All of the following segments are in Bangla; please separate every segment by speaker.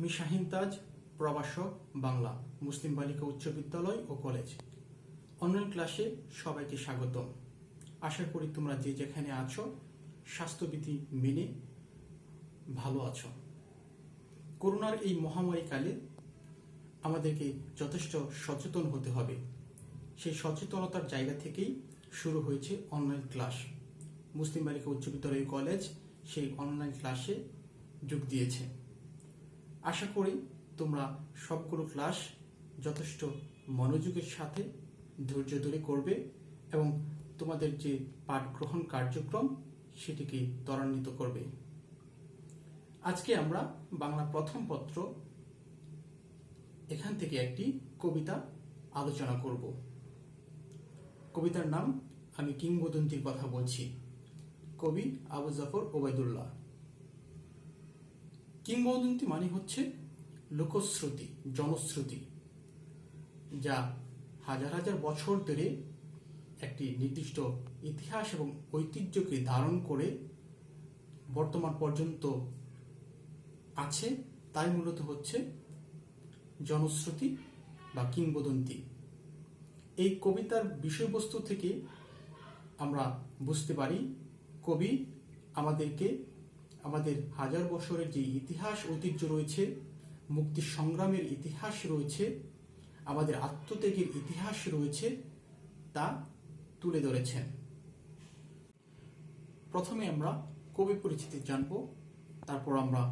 Speaker 1: আমি শাহিন তাজ, প্রভাষক, বাংলা, মুসলিম বালিকা উচ্চ বিদ্যালয় ও কলেজ। অনলাইন ক্লাসে সবাইকে স্বাগতম। আশা করি তোমরা যে যেখানে আছো স্বাস্থ্যবিধি মেনে ভালো আছো। করোনার এই মহামারীকালে আমাদেরকে যথেষ্ট সচেতন হতে হবে। সেই সচেতনতার জায়গা থেকেই শুরু হয়েছে অনলাইন ক্লাস। মুসলিম বালিকা উচ্চ বিদ্যালয় কলেজ সেই অনলাইন ক্লাসে যোগ দিয়েছে। আশা করি তোমরা সবগুলো ক্লাস যথেষ্ট মনোযোগের সাথে ধৈর্য ধরে করবে এবং তোমাদের যে পাঠ গ্রহণ কার্যক্রম সেটিকে ত্বরান্বিত করবে। আজকে আমরা বাংলা প্রথম পত্র এখান থেকে একটি কবিতা আলোচনা করব। কবিতার নাম আমি কিংবদন্তির কথা বলছি। কবি আবু জাফর ওবায়দুল্লাহ। কিংবদন্তি মানে হচ্ছে লোকশ্রুতি, জনশ্রুতি, যা হাজার হাজার বছর ধরে একটি নির্দিষ্ট ইতিহাস এবং ঐতিহ্যকে ধারণ করে বর্তমান পর্যন্ত আছে, তাই মূলত হচ্ছে জনশ্রুতি বা কিংবদন্তি। এই কবিতার বিষয়বস্তু থেকে আমরা বুঝতে পারি কবি আমাদেরকে আমাদের হাজার বছরের যে ইতিহাস ঐতিহ্য রয়েছে, মুক্তি সংগ্রামের ইতিহাস রয়েছে, আমাদের আত্মত্যাগের ইতিহাস রয়েছে, তা তুলে ধরেছেন। প্রথমে আমরা কবি পরিচিতি জানব, তারপর আমরা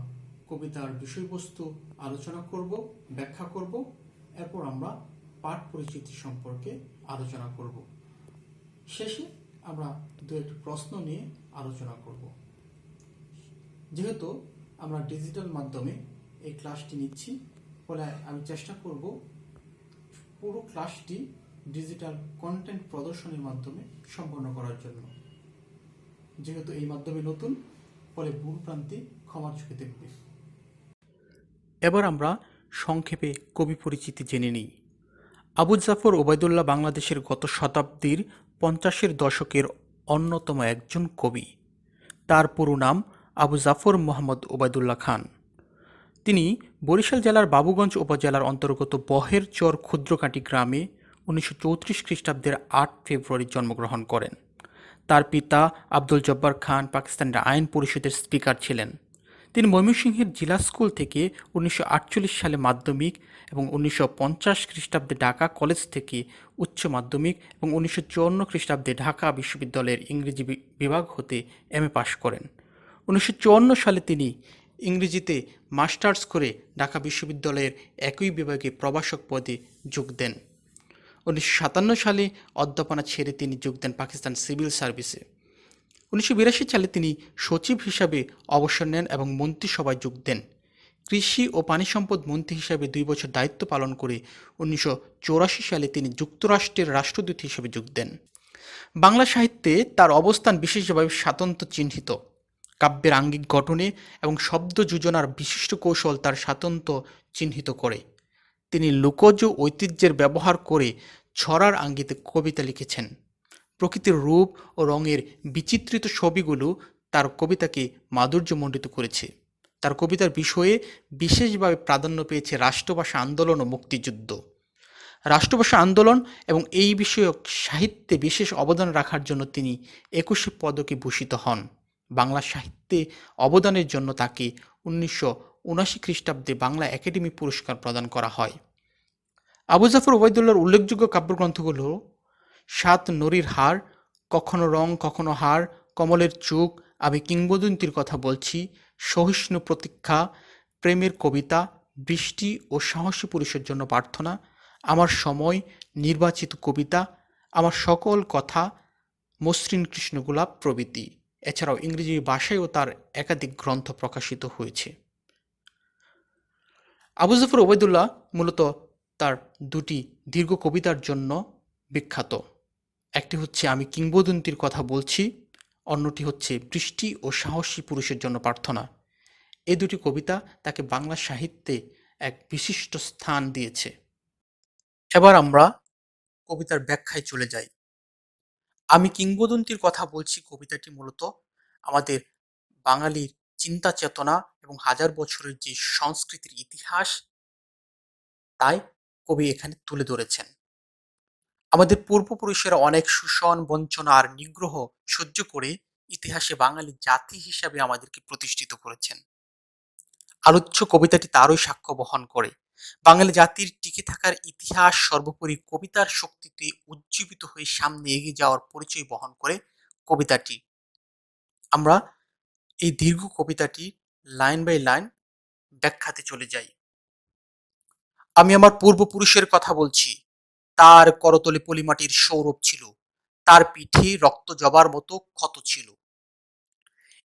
Speaker 1: কবিতার বিষয়বস্তু আলোচনা করব, ব্যাখ্যা করব, এরপর আমরা পাঠ পরিচিতি সম্পর্কে আলোচনা করব। শেষে আমরা দু একটি প্রশ্ন নিয়ে আলোচনা করব। যেহেতু আমরা ডিজিটাল মাধ্যমে এই ক্লাসটি নিচ্ছি, ফলে আমি চেষ্টা করব পুরো ক্লাসটি ডিজিটাল কন্টেন্ট প্রদর্শনের মাধ্যমে সম্পন্ন করার জন্য। যেহেতু এই মাধ্যমে নতুন, ফলে ভুল প্রান্তি ক্ষমার চোখে দেখবে। এবার আমরা সংক্ষেপে কবি পরিচিতি জেনে নিই। আবু জাফর ওবায়দুল্লাহ বাংলাদেশের গত শতাব্দীর 50-এর দশকের অন্যতম একজন কবি। তার পুরো নাম আবু জাফর মোহাম্মদ ওবায়দুল্লাহ খান। তিনি বরিশাল জেলার বাবুগঞ্জ উপজেলার অন্তর্গত বহের চর ক্ষুদ্রকাটি গ্রামে 1934 খ্রিস্টাব্দের 8 ফেব্রুয়ারি জন্মগ্রহণ করেন। তার পিতা আব্দুল জব্বার খান পাকিস্তানের আইন পরিষদের স্পিকার ছিলেন। তিনি ময়মনসিংহের জিলা স্কুল থেকে 1948 সালে মাধ্যমিক এবং 1950 খ্রিস্টাব্দে ঢাকা কলেজ থেকে উচ্চ মাধ্যমিক এবং 1954 খ্রিস্টাব্দে ঢাকা বিশ্ববিদ্যালয়ের ইংরেজি বিভাগ হতে এমএ পাশ করেন। 1954 সালে তিনি ইংরেজিতে মাস্টার্স করে ঢাকা বিশ্ববিদ্যালয়ের একই বিভাগে প্রভাষক পদে যোগ দেন। 1957 সালে অধ্যাপনা ছেড়ে তিনি যোগ দেন পাকিস্তান সিভিল সার্ভিসে। 1982 সালে তিনি সচিব হিসাবে অবসর নেন এবং মন্ত্রিসভায় যোগ দেন। কৃষি ও পানি সম্পদ মন্ত্রী হিসাবে 2 বছর দায়িত্ব পালন করে 1984 সালে তিনি যুক্তরাষ্ট্রের রাষ্ট্রদূত হিসেবে যোগ দেন। বাংলা সাহিত্যে তার অবস্থান বিশেষভাবে স্বাতন্ত্র্য চিহ্নিত। কাব্যের আঙ্গিক গঠনে এবং শব্দ যোজনার বিশিষ্ট কৌশল তার স্বাতন্ত্র্য চিহ্নিত করে। তিনি লোকজ ঐতিহ্যের ব্যবহার করে ছড়ার আঙ্গিকে কবিতা লিখেছেন। প্রকৃতির রূপ ও রঙের বিচিত্রিত ছবিগুলো তার কবিতাকে মাধুর্যমণ্ডিত করেছে। তার কবিতার বিষয়ে বিশেষভাবে প্রাধান্য পেয়েছে রাষ্ট্রভাষা আন্দোলন ও মুক্তিযুদ্ধ। রাষ্ট্রভাষা আন্দোলন এবং এই বিষয়ক সাহিত্যে বিশেষ অবদান রাখার জন্য তিনি 21 পদকে ভূষিত হন। বাংলা সাহিত্যে অবদানের জন্য তাকে 1979 খ্রিস্টাব্দে বাংলা একাডেমি পুরস্কার প্রদান করা হয়। আবু জাফর ওবায়দুল্লাহর উল্লেখযোগ্য কাব্যগ্রন্থগুলো 7 নরীর হার, কখনো রং কখনো হার, কমলের চোখ, আমি কিংবদন্তির কথা বলছি, সহিষ্ণু প্রতীক্ষা, প্রেমের কবিতা, বৃষ্টি ও সাহসী পুরুষের জন্য প্রার্থনা, আমার সময়, নির্বাচিত কবিতা, আমার সকল কথা, মসৃণ কৃষ্ণগোলাপ প্রভৃতি। এছাড়াও ইংরেজি ভাষায়ও তার একাধিক গ্রন্থ প্রকাশিত হয়েছে। আবু জাফর ওবায়দুল্লাহ মূলত তার দুটি দীর্ঘ কবিতার জন্য বিখ্যাত। একটি হচ্ছে আমি কিংবদন্তির কথা বলছি, অন্যটি হচ্ছে বৃষ্টি ও সাহসী পুরুষের জন্য প্রার্থনা। এই দুটি কবিতা তাকে বাংলা সাহিত্যে এক বিশিষ্ট স্থান দিয়েছে। এবার আমরা কবিতার ব্যাখ্যায় চলে যাই। আমি কিংবদন্তির কথা বলছি কবিতাটি মূলত আমাদের বাঙালির চিন্তা চেতনা এবং হাজার বছরের যে সংস্কৃতির ইতিহাস, তাই কবি এখানে তুলে ধরেছেন। আমাদের পূর্বপুরুষেরা অনেক শোষণ, বঞ্চনা আর নিগ্রহ সহ্য করে ইতিহাসে বাঙালি জাতি হিসাবে আমাদেরকে প্রতিষ্ঠিত করেছেন। আলোচ্য কবিতাটি তারই সাক্ষ্য বহন করে। বাঙালি জাতির টিকে থাকার ইতিহাস সর্বোপরি কবিতার শক্তিতে উজ্জীবিত হয়ে সামনে এগিয়ে যাওয়ার পরিচয় বহন করে কবিতাটি। আমরা এই দীর্ঘ কবিতাটি লাইন বাই লাইন ব্যাখ্যাতে চলে যাই। আমি আমার পূর্বপুরুষের কথা বলছি। তার করতলে পলিমাটির সৌরভ ছিল, তার পিঠে রক্ত জবার মতো ক্ষত ছিল।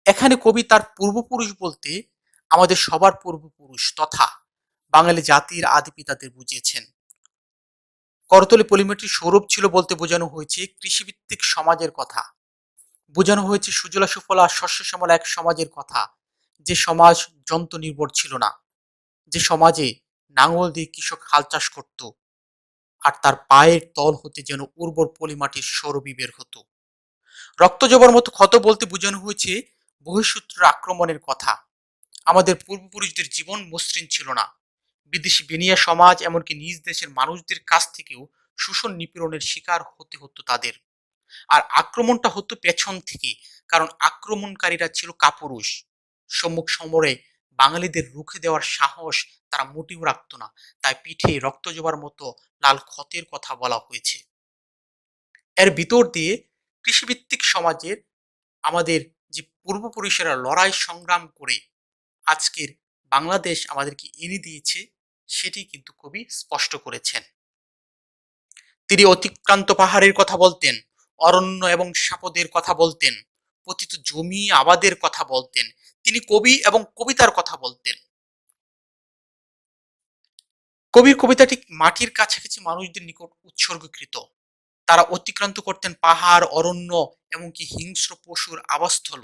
Speaker 1: এখানে কবি তার পূর্বপুরুষ বলতে আমাদের সবার পূর্বপুরুষ তথা বাঙালি জাতির আদি পিতাদের বুঝিয়েছেন। করতলে পলিমাটির সৌরভ ছিল বলতে বোঝানো হয়েছে কৃষিভিত্তিক সমাজের কথা, বোঝানো হয়েছে সুজলা সুফলা শস্য শ্যামলা এক সমাজের কথা, যে সমাজ যন্ত্র নির্ভর ছিল না, যে সমাজে নাঙল দিয়ে কৃষক হাল চাষ করত আর তার পায়ের তল হতে যেন উর্বর পলিমাটির সৌরভী বের হতো। রক্ত জবার মতো ক্ষত বলতে বোঝানো হয়েছে বহিঃশত্রুর আক্রমণের কথা। আমাদের পূর্বপুরুষদের জীবন মসৃণ ছিল না, বিদেশি বেনিয়া সমাজ এমনকি নিজ দেশের মানুষদের কাছ থেকেও শোষণ নিপীড়নের শিকার হতে হতো তাদের। আর আক্রমণটা হতো পেছন থেকে, কারণ আক্রমণকারীরা ছিল কাপুরুষ। সম্মুখ সমরে বাঙালিদের রুখে দেওয়ার সাহস তারা মোটেও রাখত না, তাই পিঠে রক্ত জবার মতো লাল ক্ষতের কথা বলা হয়েছে। এর ভিতর দিয়ে কৃষিভিত্তিক সমাজের আমাদের যে পূর্বপুরুষেরা লড়াই সংগ্রাম করে আজকের বাংলাদেশ আমাদেরকে এনে দিয়েছে, সেটি কিন্তু কবি স্পষ্ট করেছেন। তিনি অতিক্রান্ত পাহাড়ের কথা বলতেন, অরণ্য এবং সাপদের কথা বলতেন, পতিত জমি আবাদের কথা বলতেন। তিনি কবি এবং কবিতার কথা বলতেন। কবির কবিতাটি মাটির কাছাকাছি মানুষদের নিকট উৎসর্গকৃত। তারা অতিক্রান্ত করতেন পাহাড়, অরণ্য, এমনকি হিংস্র পশুর আবাসস্থল।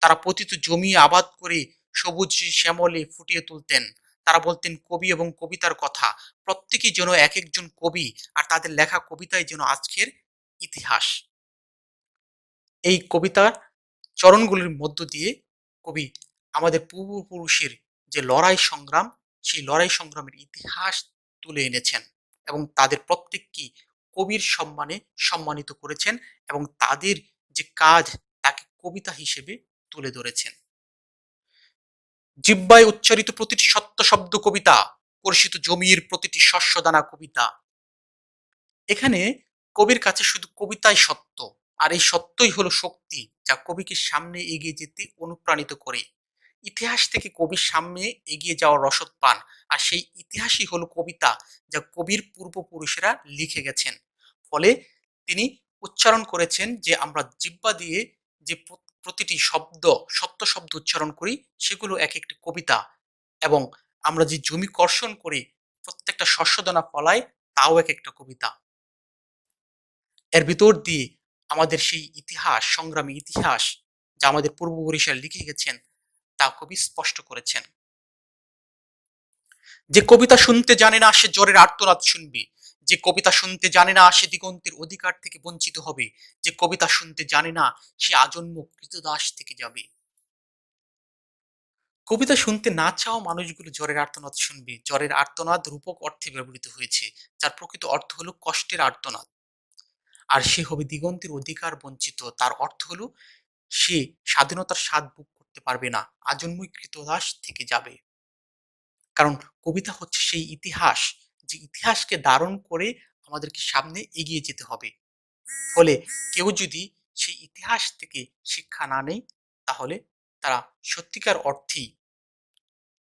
Speaker 1: তারা পতিত জমি আবাদ করে সবুজ শ্যামলে ফুটিয়ে তুলতেন। তারা বলতেন কবি এবং কবিতার কথা। প্রত্যেকেই যেন এক একজন কবি, আর তাদের লেখা কবিতাই যেন আজকের ইতিহাস। এই কবিতার চরণগুলির মধ্য দিয়ে কবি আমাদের পূর্বপুরুষের যে লড়াই সংগ্রাম, সেই লড়াই সংগ্রামের ইতিহাস তুলে এনেছেন এবং তাদের প্রত্যেককেই কবির সম্মানে সম্মানিত করেছেন এবং তাদের যে কাজ তাকে কবিতা হিসেবে তুলে ধরেছেন। জিহ্বায় উচ্চারিত প্রতিটি সত্য শব্দ কবিতা, কর্ষিত জমির প্রতিটি শস্যদানা কবিতা। এখানে কবির কাছে শুধু কবিতাই সত্য, আর এই সত্যই হলো শক্তি যা কবিকে সামনে এগিয়ে যেতে অনুপ্রাণিত করে। ইতিহাস থেকে কবির সামনে এগিয়ে যাওয়ার রসদ পান, আর সেই ইতিহাসই হলো কবিতা যা কবির পূর্বপুরুষেরা লিখে গেছেন। ফলে তিনি উচ্চারণ করেছেন যে আমরা জিহ্বা দিয়ে যে প্রতিটি শব্দ, সত্য শব্দ উচ্চারণ করি, সেগুলো এক একটি কবিতা। এবং আমরা যে জমি কর্ষণ করি, প্রত্যেকটা শস্যদানা ফলায়, তাও এক একটা কবিতা। এর ভিতর দিয়ে আমাদের সেই ইতিহাস, সংগ্রামী ইতিহাস যা আমাদের পূর্বপুরুষেরা লিখে গেছেন, তা কবি স্পষ্ট করেছেন। যে কবিতা শুনতে জানে না সে জ্বরের আর্তনাদ শুনবে, যে কবিতা শুনতে জানে না সে দিগন্তের অধিকার থেকে বঞ্চিত হবে, যে কবিতা শুনতে জানে না সে আজন্ম কৃতদাস থেকে যাবে। কবিতা শুনতে না চাওয়া মানুষগুলো জ্বরের আর্তনাদ শুনবে। জ্বরের আর্তনাদ রূপক অর্থে ব্যবহৃত হয়েছে, যার প্রকৃত অর্থ হলো কষ্টের আর্তনাদ। আর সে হবে দিগন্তের অধিকার বঞ্চিত, তার অর্থ হলো সে স্বাধীনতার স্বাদ ভোগ করতে পারবে না, আজন্মই কৃতদাস থেকে যাবে। কারণ কবিতা হচ্ছে সেই ইতিহাস, যে ইতিহাসকে ধারণ করে আমাদেরকে সামনে এগিয়ে যেতে হবে। ফলে কেউ যদি সেই ইতিহাস থেকে শিক্ষা না নেয়, তাহলে তারা সত্যিকার অর্থেই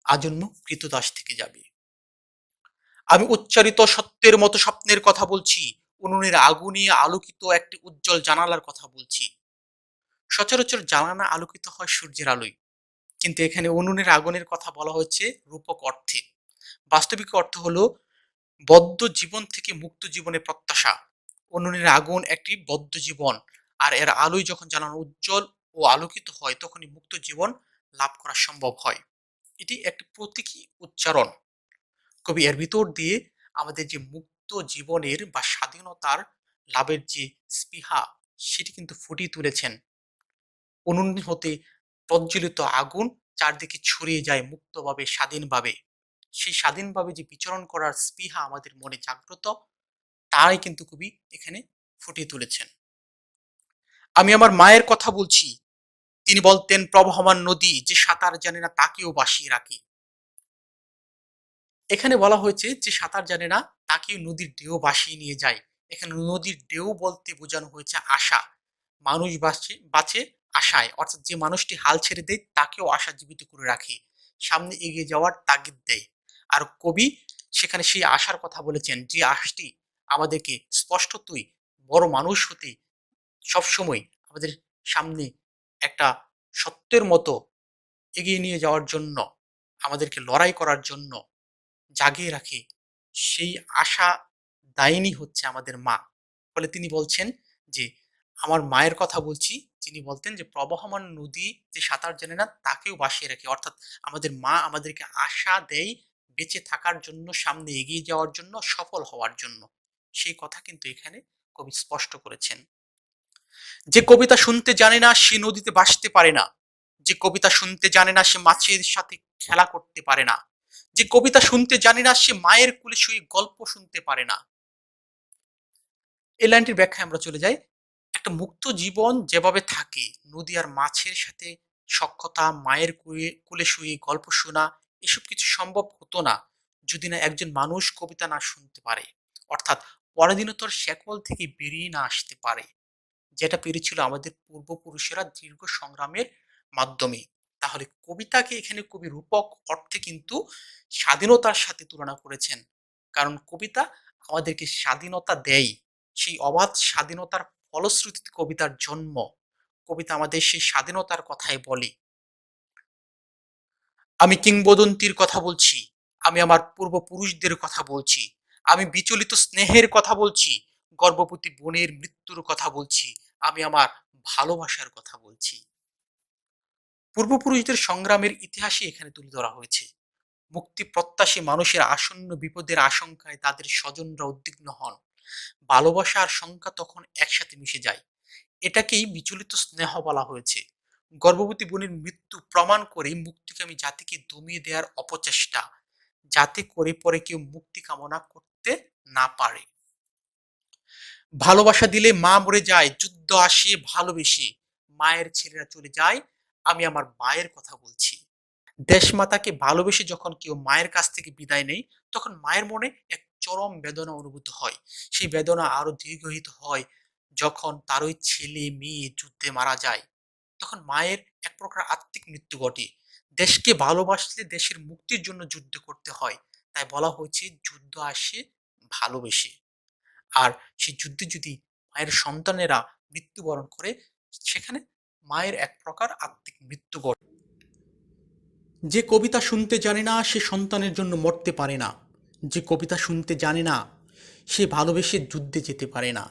Speaker 1: আজন্ম কৃতদাস থেকে যাবে। আমি উচ্চারিত সত্যের মতো স্বপ্নের কথা বলছি, উনুনের আগুনে আলোকিত একটি উজ্জ্বল জানালার কথা বলছি। সচরাচর জানালা আলোকিত হয় সূর্যের আলোয়, কিন্তু এখানে উনুনের আগুনের কথা বলা হচ্ছে রূপক অর্থে। বাস্তবিক অর্থ হলো বদ্ধ জীবন থেকে মুক্ত জীবনের প্রত্যাশা। উনুনের আগুন একটি বদ্ধ জীবন, আর এর আলোয় যখন জানালা উজ্জ্বল ও আলোকিত হয়, তখনই মুক্ত জীবন লাভ করা সম্ভব হয়। এটি একটি প্রতীকী উচ্চারণ। কবি এর ভিতর দিয়ে আমাদের যে মুক্ত জীবনের বা স্বাধীনতার লাভের যে স্পৃহা, সেটি কিন্তু ফুটিয়ে তুলেছেন। উনুন হতে প্রজ্বলিত আগুন চারদিকে ছড়িয়ে যায় মুক্তভাবে, স্বাধীনভাবে। সেই স্বাধীনভাবে যে বিচরণ করার স্পৃহা আমাদের মনে জাগ্রত, তাই কিন্তু কবি এখানে ফুটিয়ে তুলেছেন। আমি আমার মায়ের কথা বলছি, তিনি বলতেন প্রবহমান নদী যে সাঁতার জানে না তাকেও ভাসিয়ে রাখে। এখানে বলা হয়েছে যে সাঁতার জানে না তাকেও নদীর ঢেউ ভাসিয়ে নিয়ে যায়। এখানে নদীর ঢেউ বলতে বোঝানো হয়েছে আশা। মানুষ বাঁচে বাঁচে আশায়, অর্থাৎ যে মানুষটি হাল ছেড়ে দেয় তাকেও আশা জীবিত করে রাখে, সামনে এগিয়ে যাওয়ার তাগিদ দেয়। আর কবি সেখানে সেই আশার কথা বলেছেন, যে আশাটি আমাদেরকে স্পষ্টতই বড় মানুষ হতে সবসময় আমাদের সামনে একটা সত্যের মতো এগিয়ে নিয়ে যাওয়ার জন্য, আমাদেরকে লড়াই করার জন্য জাগিয়ে রাখে। সেই আশা দায়িনী হচ্ছে আমাদের মা। ফলে তিনি বলছেন যে আমার মায়ের কথা বলছি, যিনি বলতেন যে প্রবহমান নদী যে সাঁতার জানে না তাকেও ভাসিয়ে রাখে, অর্থাৎ আমাদের মা আমাদেরকে আশা দেয় বেঁচে থাকার জন্য, সামনে এগিয়ে যাওয়ার জন্য, সফল হওয়ার জন্য। সেই কথা কিন্তু এখানে কবি স্পষ্ট করেছেন। যে কবিতা শুনতে জানে না সে নদীতে ভাসতে পারে না, যে কবিতা শুনতে জানে না সে মাছের সাথে খেলা করতে পারে না, যে কবিতা শুনতে জানে না সে মায়ের কোলে শুয়ে গল্প শুনতে পারে না। এই লাইনটির ব্যাখ্যায় আমরা চলে যাই। একটা মুক্ত জীবন যেভাবে থাকে, নদী আর মাছের সাথে সখ্যতা, মায়ের কোলে শুয়ে গল্প শোনা, এসব কিছু সম্ভব হতো না যদি না একজন মানুষ কবিতা না শুনতে পারে, অর্থাৎ পরাধীনতার শেকল থেকে বেরিয়ে না আসতে পারে, যেটা পেরেছিল আমাদের পূর্বপুরুষেরা দীর্ঘ সংগ্রামের মাধ্যমে। তাহলে কবিতাকে এখানে কবি রূপক অর্থে কিন্তু স্বাধীনতার সাথে তুলনা করেছেন, কারণ কবিতা আমাদেরকে স্বাধীনতা দেয়। সেই অবাধ স্বাধীনতার ফলশ্রুতিতে কবিতার জন্ম। কবিতা আমাদের সেই স্বাধীনতার কথাই বলে। আমি কিংবদন্তির কথা বলছি, আমি আমার পূর্বপুরুষদের কথা বলছি, আমি বিচলিত স্নেহের কথা বলছি, গর্ভবতী বোনের মৃত্যুর কথা বলছি, আমি আমার ভালোবাসার কথা বলছি। পূর্বপুরুষদের সংগ্রামের ইতিহাসই এখানে তুলে ধরা হয়েছে। মুক্তি প্রত্যাশী মানুষের আসন্ন বিপদের আশঙ্কায় তাদের স্বজনরা উদ্বিগ্ন হন। ভালোবাসা আর শঙ্কা তখন একসাথে মিশে যায়। এটাকেই বিচলিত স্নেহ বলা হয়েছে। গর্ভবতী বোনের মৃত্যু প্রমাণ করে মুক্তিকামী জাতিকে দমিয়ে দেওয়ার অপচেষ্টা, যাতে করে পরে কেউ মুক্তি কামনা করতে না পারে। ভালোবাসা দিলে মা মরে যায়, যুদ্ধ আসে ভালোবেসে, মায়ের ছেলেরা চলে যায়, আমি আমার মায়ের কথা বলছি। দেশমাতাকে ভালোবেসে যখন কেউ মায়ের কাছ থেকে বিদায় নেয়, তখন মায়ের মনে এক চরম বেদনা অনুভূত হয়। সেই বেদনা আরো দীর্ঘায়িত হয় যখন তারই ছেলে মেয়ে যুদ্ধে মারা যায়। তখন মায়ের এক প্রকার আত্মিক মৃত্যু ঘটে। দেশকে ভালোবাসলে দেশের মুক্তির জন্য যুদ্ধ করতে হয়, তাই বলা হয়েছে যুদ্ধ আসে ভালোবেসে। আর সেই যুদ্ধে যদি মায়ের সন্তানেরা মৃত্যুবরণ করে, সেখানে মায়ের এক প্রকার আত্মিক মৃত্যু ঘটে। যে কবিতা শুনতে জানে না সে সন্তানের জন্য মরতে পারে না, যে কবিতা শুনতে জানে না সে ভালোবেসে যুদ্ধে যেতে পারে না,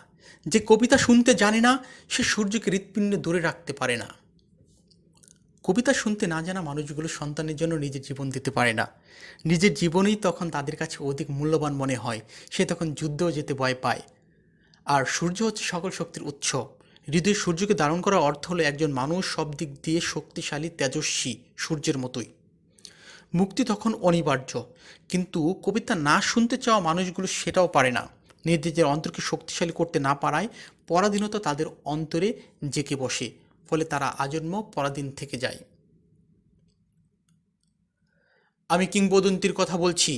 Speaker 1: যে কবিতা শুনতে জানে না সে সূর্যকে হৃৎপিণ্ডে ধরে রাখতে পারে না। কবিতা শুনতে না জানা মানুষগুলো সন্তানের জন্য নিজের জীবন দিতে পারে না। নিজের জীবনই তখন তাদের কাছে অধিক মূল্যবান মনে হয়, সে তখন যুদ্ধও যেতে ভয় পায়। আর সূর্য হচ্ছে সকল শক্তির উৎস। হৃদয়ের সূর্যকে ধারণ করার অর্থ হলো একজন মানুষ সব দিক দিয়ে শক্তিশালী, তেজস্বী, সূর্যের মতোই। মুক্তি তখন অনিবার্য, কিন্তু কবিতা না শুনতে চাওয়া মানুষগুলো সেটাও পারে না। নিজেদের অন্তরকে শক্তিশালী করতে না পারায় পরাধীনতা তাদের অন্তরে জেঁকে বসে, ফলে তারা আজন্ম পরাধীন থেকে যায়। আমি কিংবদন্তির কথা বলছি,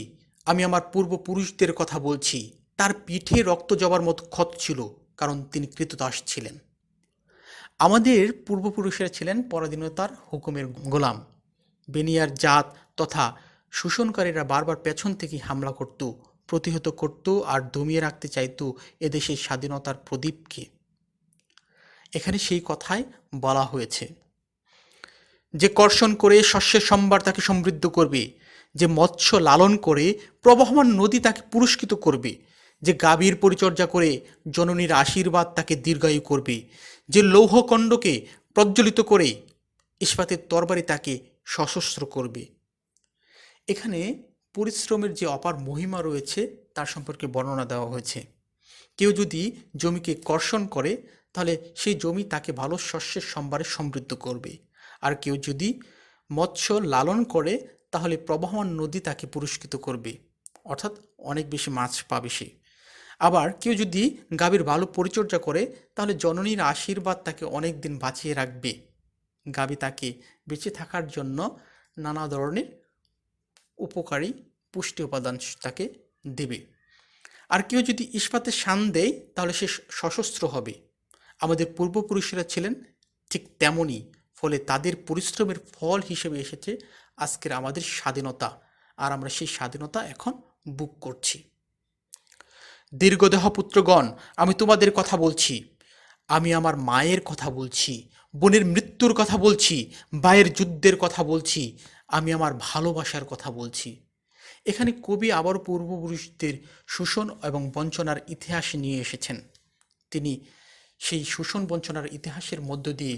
Speaker 1: আমি আমার পূর্বপুরুষদের কথা বলছি, তার পিঠে রক্ত জবার মতো ক্ষত ছিল, কারণ তিনি কৃতদাস ছিলেন। আমাদের পূর্বপুরুষেরা ছিলেন পরাধীনতার হুকুমের গোলাম। বেনিয়ার জাত তথা শোষণকারীরা বারবার পেছন থেকে হামলা করত, প্রতিহত করত আর দমিয়ে রাখতে চাইত এদেশের স্বাধীনতার প্রদীপকে। এখানে সেই কথাই বলা হয়েছে যে কর্ষণ করে শস্যের সম্ভার তাকে সমৃদ্ধ করবে, যে মৎস্য লালন করে প্রবহমান নদী তাকে পুরস্কৃত করবে, যে গাভীর পরিচর্যা করে জননীর আশীর্বাদ তাকে দীর্ঘায়ু করবে, যে লৌহখণ্ডকে প্রজ্বলিত করে ইস্পাতের তরবারি তাকে সশস্ত্র করবে। এখানে পরিশ্রমের যে অপার মহিমা রয়েছে তার সম্পর্কে বর্ণনা দেওয়া হয়েছে। কেউ যদি জমিকে কর্ষণ করে তাহলে সেই জমি তাকে ভালো শস্যের সম্ভারে সমৃদ্ধ করবে, আর কেউ যদি মৎস্য লালন করে তাহলে প্রবাহমান নদী তাকে পুরস্কৃত করবে, অর্থাৎ অনেক বেশি মাছ পাবে সে। আবার কেউ যদি গাভীর ভালো পরিচর্যা করে তাহলে জননীর আশীর্বাদ তাকে অনেক দিন বাঁচিয়ে রাখবে। গাভী তাকে বেঁচে থাকার জন্য নানা ধরনের উপকারী পুষ্টি উপাদান তাকে দেবে। আর কেউ যদি ইস্পাতের শান দেয় তাহলে সে সশস্ত্র হবে। আমাদের পূর্বপুরুষেরা ছিলেন ঠিক তেমনই, ফলে তাদের পরিশ্রমের ফল হিসেবে এসেছে আজকের আমাদের স্বাধীনতা, আর আমরা সেই স্বাধীনতা এখন বুক করছি। দীর্ঘদেহ পুত্রগণ, আমি তোমাদের কথা বলছি, আমি আমার মায়ের কথা বলছি, বোনের মৃত্যুর কথা বলছি, ভাইয়ের যুদ্ধের কথা বলছি, আমি আমার ভালোবাসার কথা বলছি। এখানে কবি আবার পূর্বপুরুষদের শোষণ এবং বঞ্চনার ইতিহাস নিয়ে এসেছেন। তিনি সেই শোষণ বঞ্চনার ইতিহাসের মধ্য দিয়ে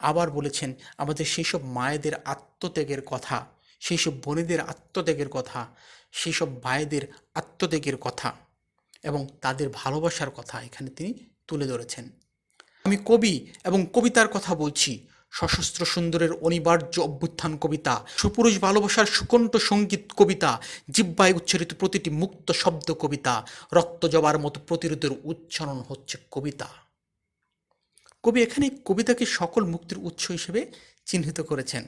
Speaker 1: আবার বলেছেন আমাদের সেই সব মায়েদের আত্মত্যাগের কথা, সেই সব বোনেদের আত্মত্যাগের কথা, সেই সব ভাইদের আত্মত্যাগের কথা এবং তাদের ভালোবাসার কথা এখানে তিনি তুলে ধরেছেন। আমি কবি এবং কবিতার কথা বলছি, সশস্ত্র সুন্দরের অনিবার্য অভ্যুত্থান কবিতা, সুপুরুষ ভালোবাসার সুকণ্ঠ সঙ্গীত কবিতা, জিহ্বায় উচ্চারিত প্রতিটি মুক্ত শব্দ কবিতা, রক্ত জবার মতো প্রতিরোধের উচ্চারণ হচ্ছে কবিতা। কবি এখানে কবিতাকে সকল মুক্তির উৎস হিসেবে চিহ্নিত করেছেন।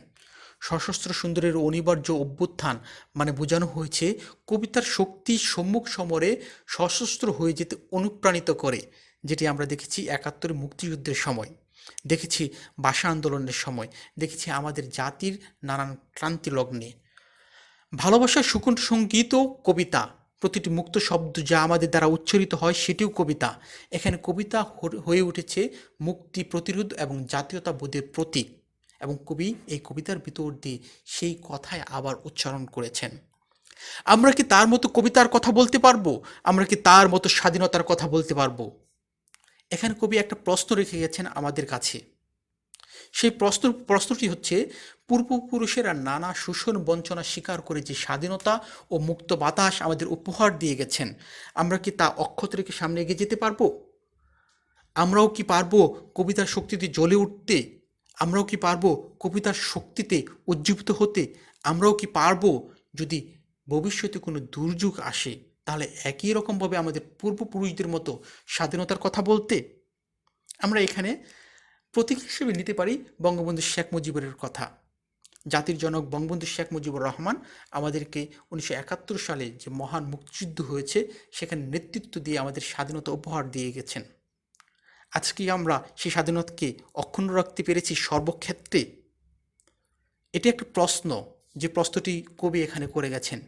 Speaker 1: সশস্ত্র সুন্দরের অনিবার্য অভ্যুত্থান মানে বোঝানো হয়েছে কবিতার শক্তি সম্মুখ সমরে সশস্ত্র হয়ে যেতে অনুপ্রাণিত করে, যেটি আমরা দেখেছি ৭১ মুক্তিযুদ্ধের সময়, দেখেছি ভাষা আন্দোলনের সময়, দেখেছি আমাদের জাতির নানান ক্রান্তি লগ্নে। ভালোবাসার সুকণ্ঠ সঙ্গীতও কবিতা, প্রতিটি মুক্ত শব্দ যা আমাদের দ্বারা উচ্চারিত হয় সেটিও কবিতা। এখানে কবিতা হয়ে উঠেছে মুক্তি, প্রতিরোধ এবং জাতীয়তাবোধের প্রতীক, এবং কবি এই কবিতার ভিতর দিয়ে সেই কথায় আবার উচ্চারণ করেছেন। আমরা কি তার মতো কবিতার কথা বলতে পারবো? আমরা কি তার মতো স্বাধীনতার কথা বলতে পারবো? এখানে কবি একটা প্রশ্ন রেখে গেছেন আমাদের কাছে। সেই প্রশ্নটি হচ্ছে, পূর্বপুরুষেরা নানা শোষণ বঞ্চনা স্বীকার করে যে স্বাধীনতা ও মুক্ত বাতাস আমাদের উপহার দিয়ে গেছেন, আমরা কি তা অক্ষত রেখে সামনে এগিয়ে যেতে পারবো? আমরাও কি পারবো কবিতার শক্তিতে জ্বলে উঠতে? আমরাও কি পারবো কবিতার শক্তিতে উজ্জীবিত হতে? আমরাও কি পারবো যদি ভবিষ্যতে কোনো দুর্যোগ আসে তাহলে একই রকমভাবে আমাদের পূর্বপুরুষদের মতো স্বাধীনতার কথা বলতে? আমরা এখানে প্রতীক হিসেবে নিতে পারি বঙ্গবন্ধু শেখ মুজিবুরের কথা। জাতির জনক বঙ্গবন্ধু শেখ মুজিবুর রহমান আমাদেরকে ১৯৭১ সালে যে মহান মুক্তিযুদ্ধ হয়েছে সেখানে নেতৃত্ব দিয়ে আমাদের স্বাধীনতা উপহার দিয়ে গেছেন। আজকে আমরা সেই স্বাধীনতাকে অক্ষুণ্ণ রাখতে পেরেছি সর্বক্ষেত্রে? এটি একটা প্রশ্ন, যে প্রশ্নটি কবি এখানে করে গেছেন।